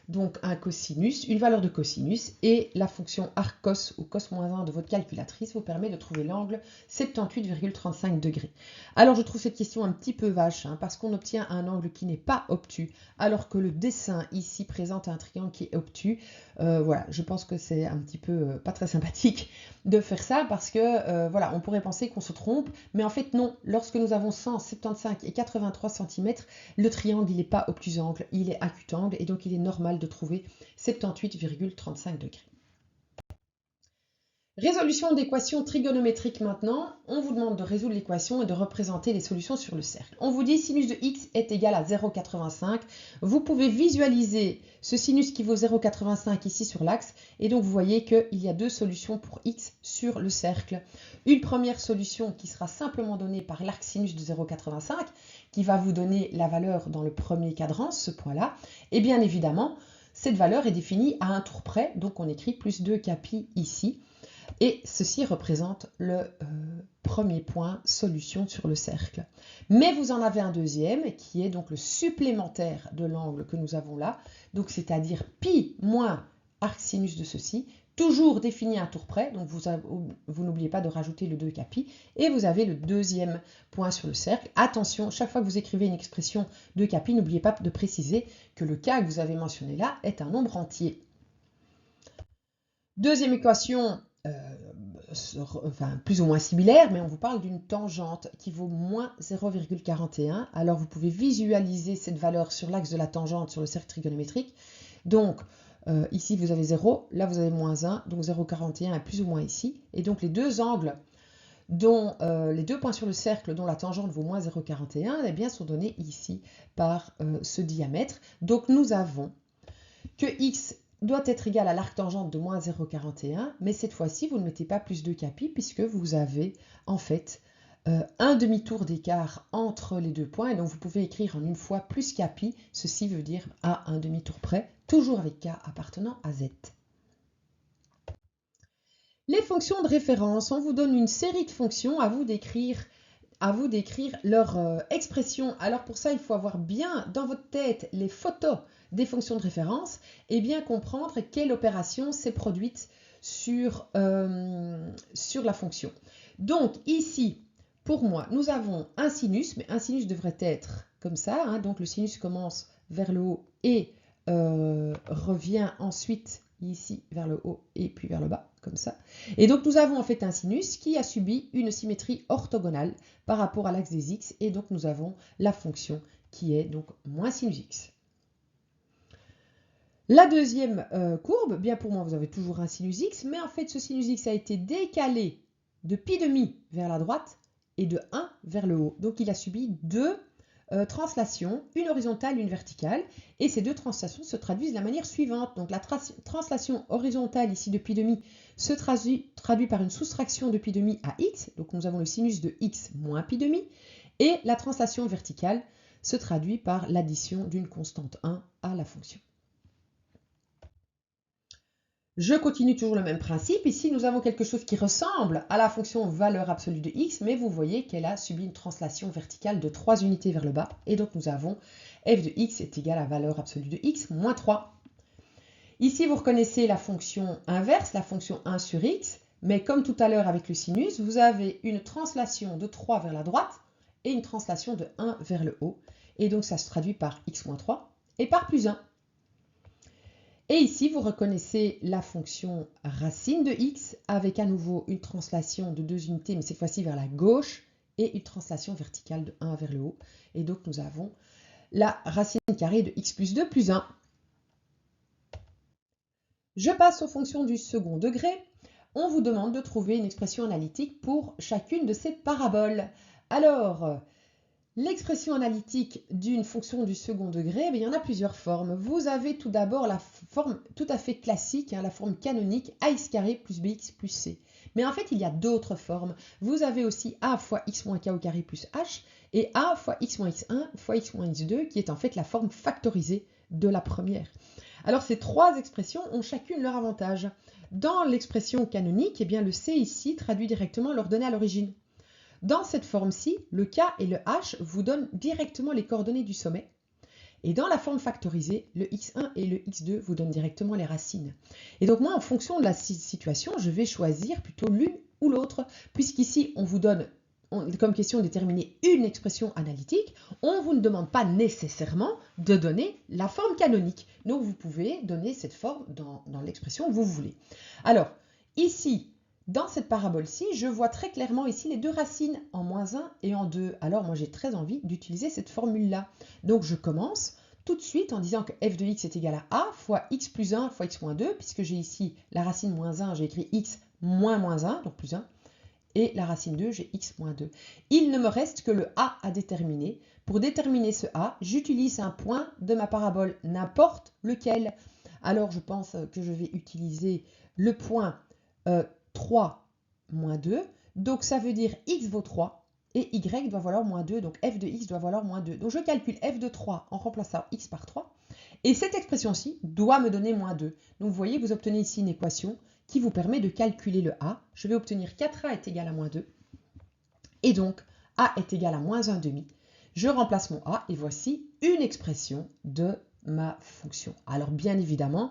donc un cosinus, une valeur de cosinus, et la fonction arccos ou cos-1 de votre calculatrice vous permet de trouver l'angle 78,35 degrés. Alors je trouve cette question un petit peu vache, parce qu'on obtient un angle qui n'est pas obtus, alors que le dessin ici présente un triangle qui est obtus. Voilà, je pense que c'est un petit peu pas très sympathique de faire ça, parce que voilà, on pourrait penser qu'on se trompe, mais en fait non, lorsque nous avons 100, 75 et 83 cm, le triangle il n'est pas obtus-angle, il est acutangle, et donc il est normal de trouver 78,35 degrés. Résolution d'équations trigonométriques maintenant. On vous demande de résoudre l'équation et de représenter les solutions sur le cercle. On vous dit sinus de x est égal à 0,85. Vous pouvez visualiser ce sinus qui vaut 0,85 ici sur l'axe. Et donc vous voyez qu'il y a deux solutions pour x sur le cercle. Une première solution qui sera simplement donnée par l'arc sinus de 0,85 qui va vous donner la valeur dans le premier cadran, ce point-là. Et bien évidemment, cette valeur est définie à un tour près. Donc on écrit plus 2 capi ici. Et ceci représente le premier point solution sur le cercle. Mais vous en avez un deuxième qui est donc le supplémentaire de l'angle que nous avons là. Donc c'est-à-dire pi moins arc sinus de ceci, toujours défini à un tour près. Donc vous n'oubliez pas de rajouter le 2 capi. Et vous avez le deuxième point sur le cercle. Attention, chaque fois que vous écrivez une expression 2 capi, n'oubliez pas de préciser que le cas que vous avez mentionné là est un nombre entier. Deuxième équation, plus ou moins similaire, mais on vous parle d'une tangente qui vaut moins 0,41. Alors vous pouvez visualiser cette valeur sur l'axe de la tangente sur le cercle trigonométrique. Donc ici vous avez 0, là vous avez moins 1, donc 0,41 est plus ou moins ici. Et donc les deux angles, dont les deux points sur le cercle dont la tangente vaut moins 0,41, eh bien, sont donnés ici par ce diamètre. Donc nous avons que x doit être égal à l'arc tangente de moins 0,41, mais cette fois-ci, vous ne mettez pas plus 2 capi puisque vous avez en fait un demi-tour d'écart entre les deux points. Et donc, vous pouvez écrire en une fois plus capi. Ceci veut dire à un demi-tour près, toujours avec k appartenant à z. Les fonctions de référence, on vous donne une série de fonctions à vous d'écrire leur expression. Alors pour ça, il faut avoir bien dans votre tête les photos des fonctions de référence et bien comprendre quelle opération s'est produite sur la fonction. Donc ici, pour moi, nous avons un sinus, mais un sinus devrait être comme ça. Donc le sinus commence vers le haut et revient ensuite ici vers le haut et puis vers le bas, comme ça. Et donc nous avons en fait un sinus qui a subi une symétrie orthogonale par rapport à l'axe des x, et donc nous avons la fonction qui est donc moins sinus x. La deuxième courbe, bien pour moi vous avez toujours un sinus x, mais en fait ce sinus x a été décalé de pi demi vers la droite et de 1 vers le haut. Donc il a subi deux translations, une horizontale, une verticale, et ces deux translations se traduisent de la manière suivante. Donc la translation horizontale ici de pi demi se traduit par une soustraction de pi demi à x, donc nous avons le sinus de x moins pi demi, et la translation verticale se traduit par l'addition d'une constante 1 à la fonction. Je continue toujours le même principe. Ici, nous avons quelque chose qui ressemble à la fonction valeur absolue de x, mais vous voyez qu'elle a subi une translation verticale de 3 unités vers le bas. Et donc, nous avons f de x est égal à valeur absolue de x moins 3. Ici, vous reconnaissez la fonction inverse, la fonction 1 sur x. Mais comme tout à l'heure avec le sinus, vous avez une translation de 3 vers la droite et une translation de 1 vers le haut. Et donc ça se traduit par x-3 et par plus 1. Et ici, vous reconnaissez la fonction racine de x avec à nouveau une translation de 2 unités, mais cette fois-ci vers la gauche, et une translation verticale de 1 vers le haut. Et donc nous avons la racine carrée de x plus 2 plus 1. Je passe aux fonctions du second degré. On vous demande de trouver une expression analytique pour chacune de ces paraboles. Alors, l'expression analytique d'une fonction du second degré, il y en a plusieurs formes. Vous avez tout d'abord la forme tout à fait classique, la forme canonique ax carré plus bx plus c. Mais en fait, il y a d'autres formes. Vous avez aussi a fois x moins k au carré plus h et a fois x moins x1 fois x moins x2 qui est en fait la forme factorisée de la première. Alors ces trois expressions ont chacune leur avantage. Dans l'expression canonique, eh bien, le c ici traduit directement l'ordonnée à l'origine. Dans cette forme-ci, le k et le h vous donnent directement les coordonnées du sommet. Et dans la forme factorisée, le x1 et le x2 vous donnent directement les racines. Et donc moi, en fonction de la situation, je vais choisir plutôt l'une ou l'autre, puisqu'ici, on vous donne comme question de déterminer une expression analytique, on vous ne demande pas nécessairement de donner la forme canonique. Donc vous pouvez donner cette forme dans l'expression que vous voulez. Alors, ici, dans cette parabole-ci, je vois très clairement ici les deux racines en moins 1 et en 2. Alors moi j'ai très envie d'utiliser cette formule-là. Donc je commence tout de suite en disant que f de x est égal à a fois x plus 1 fois x moins 2, puisque j'ai ici la racine moins 1, j'ai écrit x moins 1, donc plus 1, et la racine 2, j'ai x moins 2. Il ne me reste que le a à déterminer. Pour déterminer ce a, j'utilise un point de ma parabole, n'importe lequel. Alors je pense que je vais utiliser le point 3 moins 2, donc ça veut dire x vaut 3 et y doit valoir moins 2, donc f de x doit valoir moins 2. Donc je calcule f de 3 en remplaçant x par 3, et cette expression-ci doit me donner moins 2. Donc vous voyez, vous obtenez ici une équation qui vous permet de calculer le a. Je vais obtenir 4a est égal à moins 2, et donc a est égal à moins 1 demi. Je remplace mon a, et voici une expression de ma fonction. Alors bien évidemment,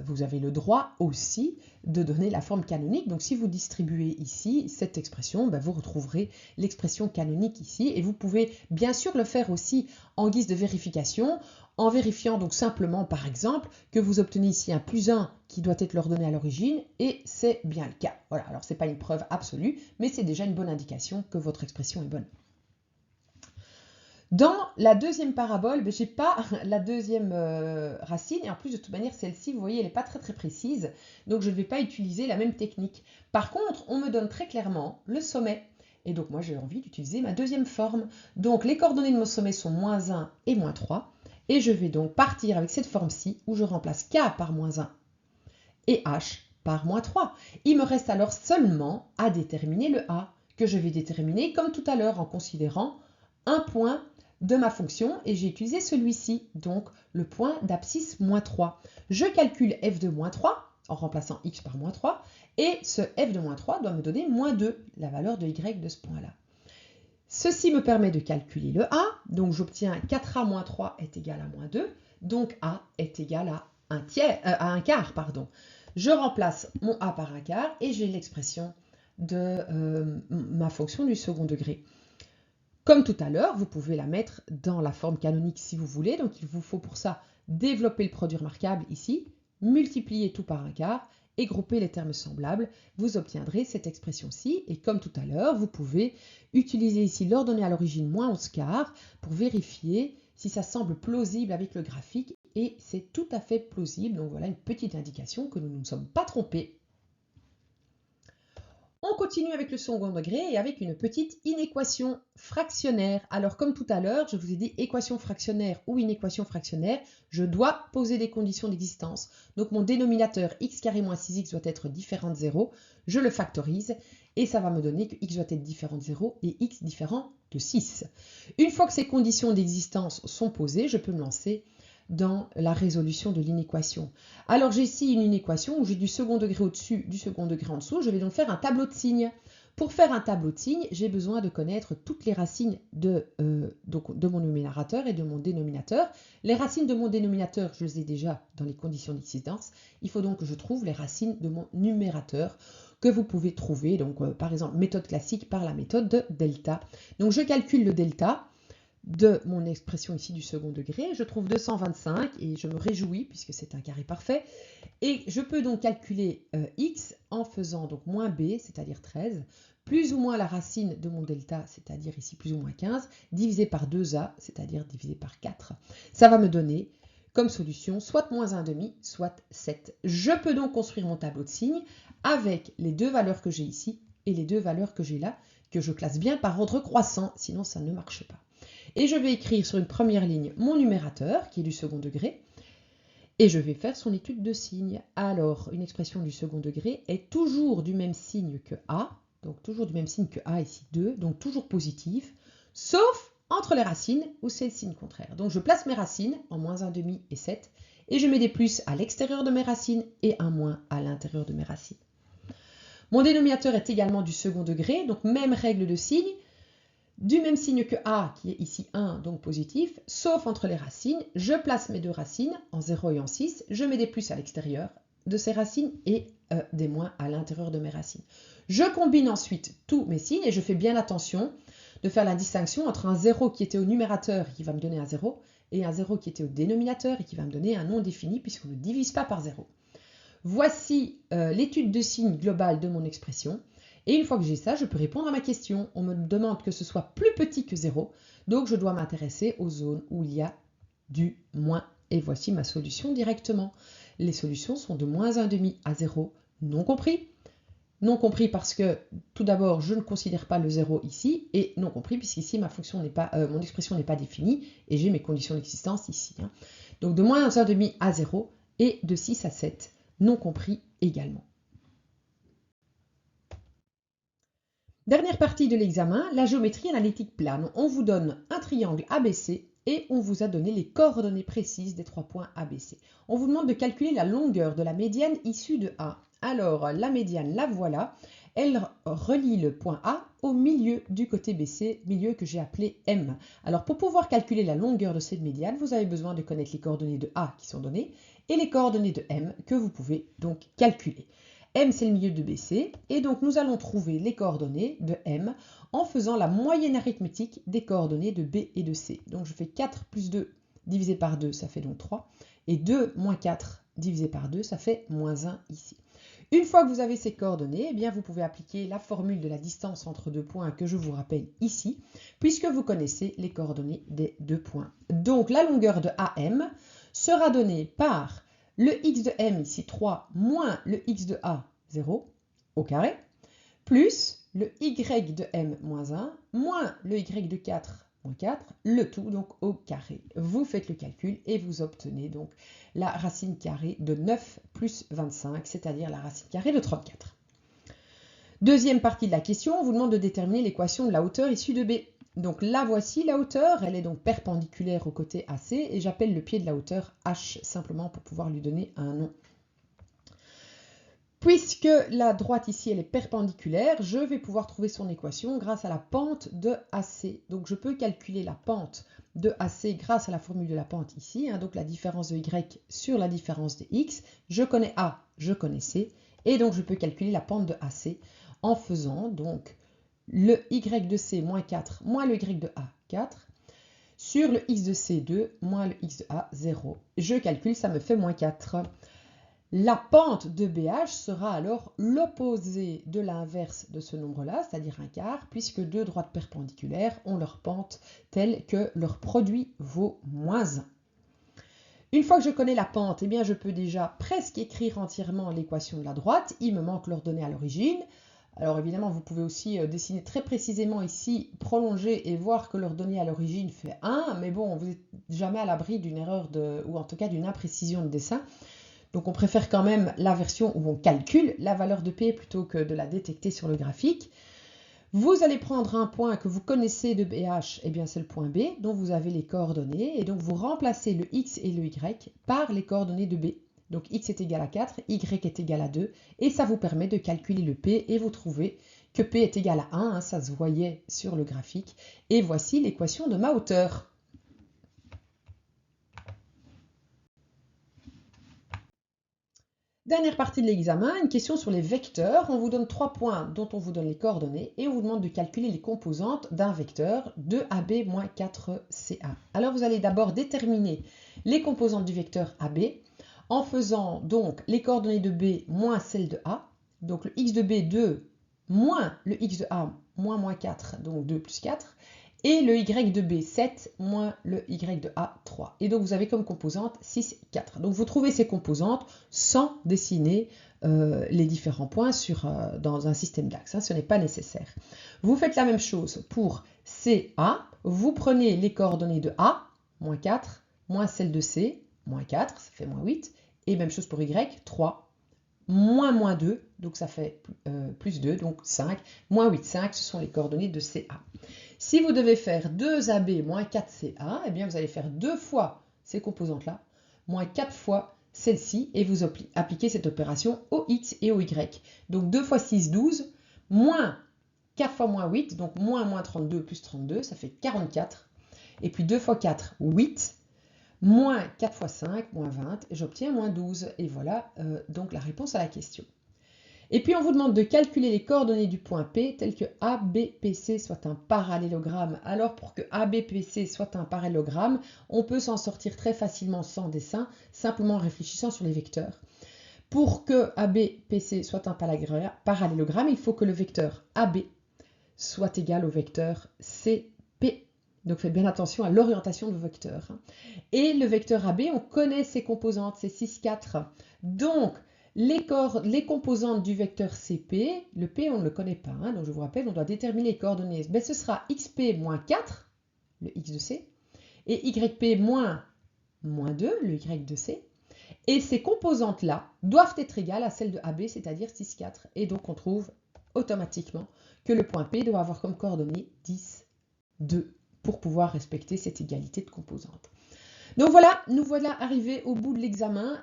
vous avez le droit aussi de donner la forme canonique. Donc si vous distribuez ici cette expression, vous retrouverez l'expression canonique ici. Et vous pouvez bien sûr le faire aussi en guise de vérification, en vérifiant donc simplement par exemple que vous obtenez ici un plus 1 qui doit être l'ordonnée à l'origine, et c'est bien le cas. Voilà, alors ce n'est pas une preuve absolue, mais c'est déjà une bonne indication que votre expression est bonne. Dans la deuxième parabole, je n'ai pas la deuxième racine, et en plus de toute manière celle-ci, vous voyez, elle n'est pas très précise, donc je ne vais pas utiliser la même technique. Par contre, on me donne très clairement le sommet, et donc moi j'ai envie d'utiliser ma deuxième forme. Donc les coordonnées de mon sommet sont moins 1 et moins 3, et je vais donc partir avec cette forme-ci, où je remplace k par moins 1 et h par moins 3. Il me reste alors seulement à déterminer le a, que je vais déterminer comme tout à l'heure en considérant un point de ma fonction, et j'ai utilisé celui-ci, donc le point d'abscisse moins 3. Je calcule f de moins 3 en remplaçant x par moins 3, et ce f de moins 3 doit me donner moins 2, la valeur de y de ce point-là. Ceci me permet de calculer le a, donc j'obtiens 4a moins 3 est égal à moins 2, donc a est égal à un quart. Je remplace mon a par un quart, et j'ai l'expression de ma fonction du second degré. Comme tout à l'heure, vous pouvez la mettre dans la forme canonique si vous voulez. Donc il vous faut pour ça développer le produit remarquable ici, multiplier tout par un quart et grouper les termes semblables. Vous obtiendrez cette expression-ci. Et comme tout à l'heure, vous pouvez utiliser ici l'ordonnée à l'origine moins 11 quarts pour vérifier si ça semble plausible avec le graphique. Et c'est tout à fait plausible. Donc voilà une petite indication que nous ne nous sommes pas trompés. On continue avec le second degré et avec une petite inéquation fractionnaire. Alors comme tout à l'heure, je vous ai dit équation fractionnaire ou inéquation fractionnaire, je dois poser des conditions d'existence. Donc mon dénominateur x carré moins 6x doit être différent de 0, je le factorise et ça va me donner que x doit être différent de 0 et x différent de 6. Une fois que ces conditions d'existence sont posées, je peux me lancer dans la résolution de l'inéquation. Alors j'ai ici une inéquation où j'ai du second degré au-dessus, du second degré en dessous. Je vais donc faire un tableau de signes. Pour faire un tableau de signes, j'ai besoin de connaître toutes les racines de mon numérateur et de mon dénominateur. Les racines de mon dénominateur, je les ai déjà dans les conditions d'existence. Il faut donc que je trouve les racines de mon numérateur. que vous pouvez trouver, donc par exemple méthode classique par la méthode de delta. Donc je calcule le delta de mon expression ici du second degré, je trouve 225 et je me réjouis puisque c'est un carré parfait. Et je peux donc calculer x en faisant donc moins b, c'est-à-dire 13, plus ou moins la racine de mon delta, c'est-à-dire ici plus ou moins 15, divisé par 2a, c'est-à-dire divisé par 4. Ça va me donner comme solution soit moins 1,5, soit 7. Je peux donc construire mon tableau de signes avec les deux valeurs que j'ai ici et les deux valeurs que j'ai là, que je classe bien par ordre croissant, sinon ça ne marche pas. Et je vais écrire sur une première ligne mon numérateur, qui est du second degré, et je vais faire son étude de signes. Alors, une expression du second degré est toujours du même signe que A, donc toujours du même signe que A ici 2, donc toujours positif, sauf entre les racines où c'est le signe contraire. Donc je place mes racines en moins 1,5 et 7, et je mets des plus à l'extérieur de mes racines et un moins à l'intérieur de mes racines. Mon dénominateur est également du second degré, donc même règle de signe, du même signe que A, qui est ici 1, donc positif, sauf entre les racines, je place mes deux racines en 0 et en 6, je mets des plus à l'extérieur de ces racines et des moins à l'intérieur de mes racines. Je combine ensuite tous mes signes et je fais bien attention de faire la distinction entre un 0 qui était au numérateur et qui va me donner un 0 et un 0 qui était au dénominateur et qui va me donner un non défini puisqu'on ne divise pas par 0. Voici l'étude de signes globale de mon expression. Et une fois que j'ai ça, je peux répondre à ma question. On me demande que ce soit plus petit que 0, donc je dois m'intéresser aux zones où il y a du moins. Et voici ma solution directement. Les solutions sont de moins 1,5 à 0, non compris. Non compris parce que, tout d'abord, je ne considère pas le 0 ici, et non compris puisqu'ici, mon expression n'est pas définie, et j'ai mes conditions d'existence ici. Donc de moins 1,5 à 0, et de 6 à 7, non compris également. Dernière partie de l'examen, la géométrie analytique plane. On vous donne un triangle ABC et on vous a donné les coordonnées précises des 3 points ABC. On vous demande de calculer la longueur de la médiane issue de A. Alors, la médiane, la voilà. Elle relie le point A au milieu du côté BC, milieu que j'ai appelé M. Alors, pour pouvoir calculer la longueur de cette médiane, vous avez besoin de connaître les coordonnées de A qui sont données et les coordonnées de M que vous pouvez donc calculer. M, c'est le milieu de BC, et donc nous allons trouver les coordonnées de M en faisant la moyenne arithmétique des coordonnées de B et de C. Donc je fais 4 plus 2 divisé par 2, ça fait donc 3, et 2 moins 4 divisé par 2, ça fait moins 1 ici. Une fois que vous avez ces coordonnées, eh bien vous pouvez appliquer la formule de la distance entre deux points que je vous rappelle ici, puisque vous connaissez les coordonnées des deux points. Donc la longueur de AM sera donnée par le x de M, ici 3, moins le x de A, 0, au carré, plus le y de M, moins 1, moins le y de 4, moins 4, le tout donc au carré. Vous faites le calcul et vous obtenez donc la racine carrée de 9 plus 25, c'est-à-dire la racine carrée de 34. Deuxième partie de la question, on vous demande de déterminer l'équation de la hauteur issue de B. Donc là, voici la hauteur, elle est donc perpendiculaire au côté AC, et j'appelle le pied de la hauteur H, simplement pour pouvoir lui donner un nom. Puisque la droite ici, elle est perpendiculaire, je vais pouvoir trouver son équation grâce à la pente de AC. Donc je peux calculer la pente de AC grâce à la formule de la pente ici, donc la différence de Y sur la différence de X. Je connais A, je connais C, et donc je peux calculer la pente de AC en faisant donc le y de C moins 4 moins le y de A 4 sur le x de C 2 moins le x de A 0. Je calcule, ça me fait moins 4. La pente de BH sera alors l'opposé de l'inverse de ce nombre-là, c'est-à-dire un quart, puisque deux droites perpendiculaires ont leur pente telle que leur produit vaut moins 1. Une fois que je connais la pente, eh bien je peux déjà presque écrire entièrement l'équation de la droite. Il me manque l'ordonnée à l'origine. Alors évidemment, vous pouvez aussi dessiner très précisément ici, prolonger et voir que l'ordonnée à l'origine fait 1, mais bon, vous n'êtes jamais à l'abri d'une erreur ou en tout cas d'une imprécision de dessin. Donc on préfère quand même la version où on calcule la valeur de P plutôt que de la détecter sur le graphique. Vous allez prendre un point que vous connaissez de BH, et bien c'est le point B, dont vous avez les coordonnées, et donc vous remplacez le X et le Y par les coordonnées de B. Donc x est égal à 4, y est égal à 2, et ça vous permet de calculer le p, et vous trouvez que p est égal à 1, ça se voyait sur le graphique, et voici l'équation de ma hauteur. Dernière partie de l'examen, une question sur les vecteurs. On vous donne 3 points dont on vous donne les coordonnées et on vous demande de calculer les composantes d'un vecteur 2AB moins 4CA. Alors vous allez d'abord déterminer les composantes du vecteur AB en faisant donc les coordonnées de B moins celles de A. Donc le x de B 2 moins le x de A moins 4, donc 2 plus 4. Et le y de B 7 moins le y de A 3. Et donc vous avez comme composante 6, 4. Donc vous trouvez ces composantes sans dessiner les différents points dans un système d'axes. Hein, ce n'est pas nécessaire. Vous faites la même chose pour CA. Vous prenez les coordonnées de A, moins 4, moins celles de C, moins 4, ça fait moins 8. Et même chose pour Y, 3, moins 2, donc ça fait plus 2, donc 5, moins 8, 5, ce sont les coordonnées de CA. Si vous devez faire 2AB moins 4CA, eh bien vous allez faire 2 fois ces composantes-là, moins 4 fois celle-ci, et vous appliquez cette opération au X et au Y. Donc 2 fois 6, 12, moins 4 fois moins 8, donc moins 32 plus 32, ça fait 44. Et puis 2 fois 4, 8, moins 4 fois 5, moins 20, et j'obtiens moins 12. Et voilà donc la réponse à la question. Et puis on vous demande de calculer les coordonnées du point P tel que ABPC soit un parallélogramme. Alors pour que ABPC soit un parallélogramme, on peut s'en sortir très facilement sans dessin, simplement en réfléchissant sur les vecteurs. Pour que ABPC soit un parallélogramme, il faut que le vecteur AB soit égal au vecteur CP. Donc faites bien attention à l'orientation de vecteur. Et le vecteur AB, on connaît ses composantes, c'est 6, 4. Donc, les composantes du vecteur CP, le P on ne le connaît pas, hein, donc je vous rappelle, on doit déterminer les coordonnées. Ben, ce sera XP moins 4, le X de C, et YP moins 2, le Y de C. Et ces composantes-là doivent être égales à celles de AB, c'est-à-dire 6, 4. Et donc on trouve automatiquement que le point P doit avoir comme coordonnées 10, 2, pour pouvoir respecter cette égalité de composantes. Donc voilà, nous voilà arrivés au bout de l'examen.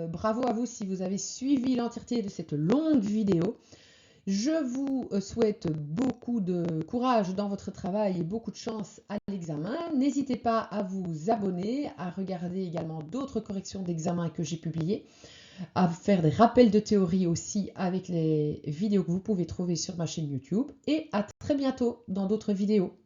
Bravo à vous si vous avez suivi l'entièreté de cette longue vidéo. Je vous souhaite beaucoup de courage dans votre travail et beaucoup de chance à l'examen. N'hésitez pas à vous abonner, à regarder également d'autres corrections d'examen que j'ai publiées, à faire des rappels de théorie aussi avec les vidéos que vous pouvez trouver sur ma chaîne YouTube. Et à très bientôt dans d'autres vidéos.